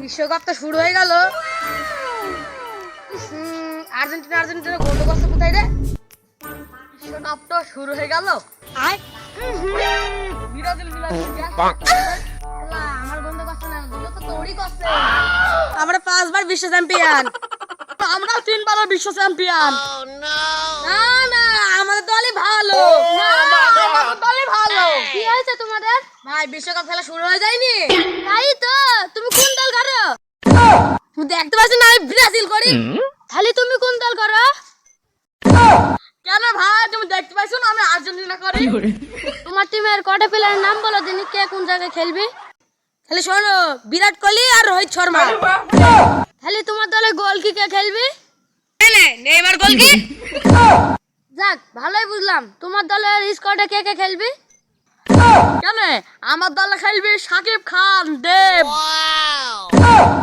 বিশ্বকাপ তো শুরু হয়ে গেল। আর্জেন্টিনা গোল করছে কোথায় রে? বিশ্বকাপ তো শুরু হয়ে গেল। আমার বন্ধু করছে না, দুটো তো তোরই করছে। আমরা 5 বার বিশ্ব চ্যাম্পিয়ন। আমরাও 3 বার বিশ্ব চ্যাম্পিয়ন। না না, আমাদের দলই ভালো। আমাদের দলই ভালো। কি হয়েছে তোমাদের? ভাই বিশ্বকাপ খেলা শুরু হয়ে যায়নি? তাই তো। তুমি কোন দল করো? তুমি দেখতে পাচ্ছ না আমি ব্রাজিল করি। তাহলে তুমি কোন দল করো? কেন ভাই তুমি দেখতে পাচ্ছ না আমি আর্জেন্টিনা করি। তোমার টিমের কটা প্লেয়ারের নাম বলো দিন, কে কোন জায়গায় খেলবে? তাহলে শোনো, বিরাট কোহলি আর রোহিত শর্মা। তাহলে তোমার দলে গোল কি কে খেলবে? নেইমার গোল কি? যাক ভালোই বুঝলাম। তোমার দলের স্কোয়াডে কে কে খেলবে? কেন আমার দলে খেলবে সাকিব খান, দেব।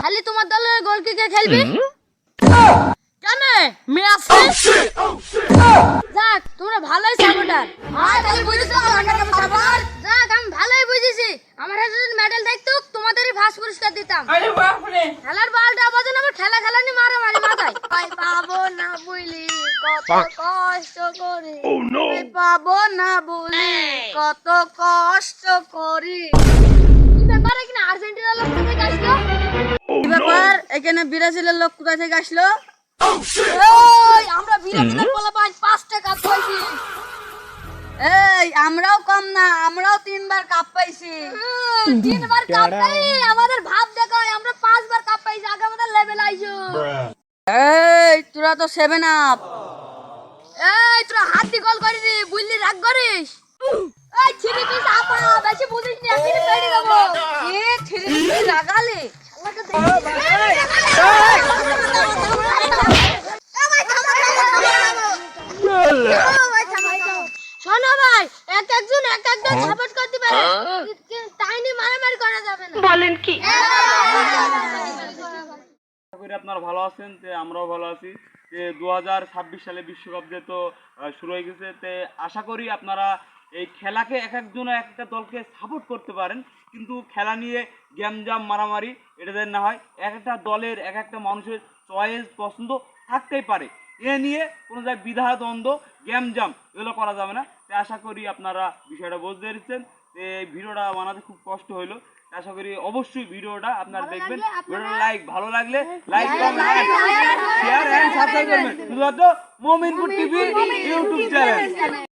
তাহলে তোমার দলের গোল কি কে খেলবে? কেন মেসি। যাক তোমরা ভালোই সাপোর্টার। তাহলে বুঝেছো আমার নাম সাপোর্টার। যাক আমি ভালোই বুঝেছি। আমার হাতে যদি মেডেল থাকতো তোমাদেরই ফার্স্ট পুরস্কার দিতাম। আরে বাপ রে, খেলার বলটা বাজে না, খেলা খেলানি মারামারি মাথায়। ভাই পাবো না বলি কত কষ্ট করি। ভাই পাবো না বলি কত কষ্ট করি। কি ব্যাপার, এখানে আর্জেন্টিনার লোক কোথা থেকে আসলো? কি ব্যাপার, এখানে ব্রাজিলের লোক কোথা থেকে আসলো? এই আমরা ব্রাজিলের পোলাপান 5 টাকা পাইছি। এই আমরাও কম না, আমরাও 3 বার কাপ পাইছি। 3 বার কাপ পাই, আমাদের ভাব দেখো আমরা 5 বার কাপ পাইছি। আগে আমাদের লেভেল আইছো। এই তোরা তো 7 আপ। এই তোরা হাত দি গোল করিস, বুঝলি রাগ করিস। এই ছিড়ি পিস আপা বেশি বুঝিস না, আমি পেড়ে দেব। এ ছিড়ি পিস রাগালে শালাকে শোনো ভাই, একজন সাপোর্ট করতে পারে, তাই নিয়ে মারামারি করা যাবে না। বলেন কি? আপনারা ভালো আছেন, তে আমরাও ভালো আছি। যে 2026 সালে বিশ্বকাপ যে তো শুরু হয়ে গেছে, তে আশা করি আপনারা এই খেলাকে এক একজন একটা দলকে সাপোর্ট করতে পারেন, কিন্তু খেলা নিয়ে গ্যামজাম মারামারি এটা যেন না হয়। এক একটা দলের এক একটা মানুষের চয়েস পছন্দ থাকতেই পারে, এ নিয়ে কোনো জায়গায় বিধা দ্বন্দ্ব গ্যামজাম এগুলো করা যাবে না। তাই আশা করি আপনারা বিষয়টা বুঝতে পেরেছেন। এই ভিডিওটা বানাতে খুব কষ্ট হইলো। আশা করি অবশ্যই ভিডিওটা আপনারা দেখবেন। ভিডিওটা ভালো লাগলে like comment share and subscribe করবেন শুধুমাত্র মোমিনপুর টিভি ইউটিউব চ্যানেল।